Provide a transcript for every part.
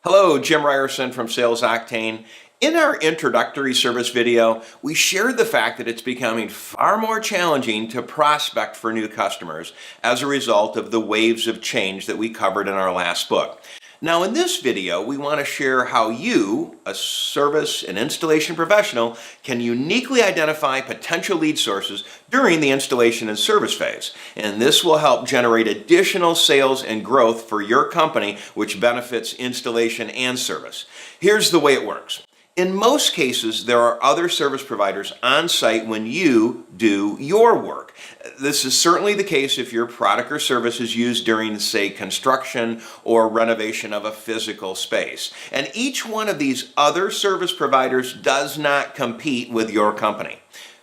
Hello, Jim Ryerson from Sales Octane. In our introductory service video, we shared the fact that it's becoming far more challenging to prospect for new customers as a result of the waves of change that we covered in our last book. Now, in this video, we want to share how you, a service and installation professional, can uniquely identify potential lead sources during the installation and service phase. And this will help generate additional sales and growth for your company, which benefits installation and service. Here's the way it works. In most cases, there are other service providers on site when you do your work. This is certainly the case if your product or service is used during, say, construction or renovation of a physical space. And each one of these other service providers does not compete with your company.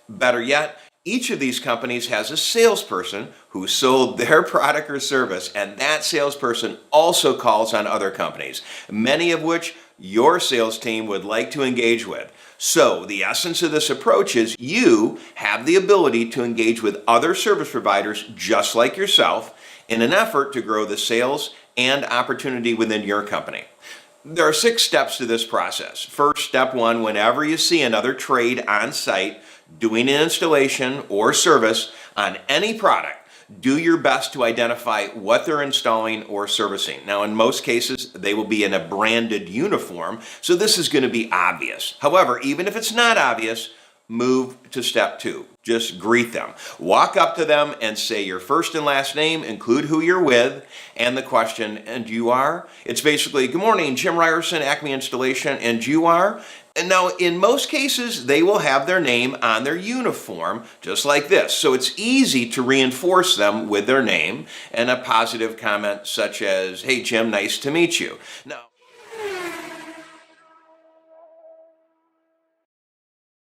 Better yet, each of these companies has a salesperson who sold their product or service, and that salesperson also calls on other companies, many of which your sales team would like to engage with. So the essence of this approach is you have the ability to engage with other service providers just like yourself in an effort to grow the sales and opportunity within your company. There are 6 steps to this process. First, step 1, whenever you see another trade on site doing an installation or service on any product, do your best to identify what they're installing or servicing. Now, in most cases, they will be in a branded uniform, so this is going to be obvious. However, even if it's not obvious, move to step 2. Just greet them. Walk up to them and say your first and last name, include who you're with, and the question, and you are? It's basically, good morning, Jim Ryerson, Acme Installation, and you are? And now, in most cases, they will have their name on their uniform, just like this. So it's easy to reinforce them with their name and a positive comment such as, hey, Jim, nice to meet you. Now,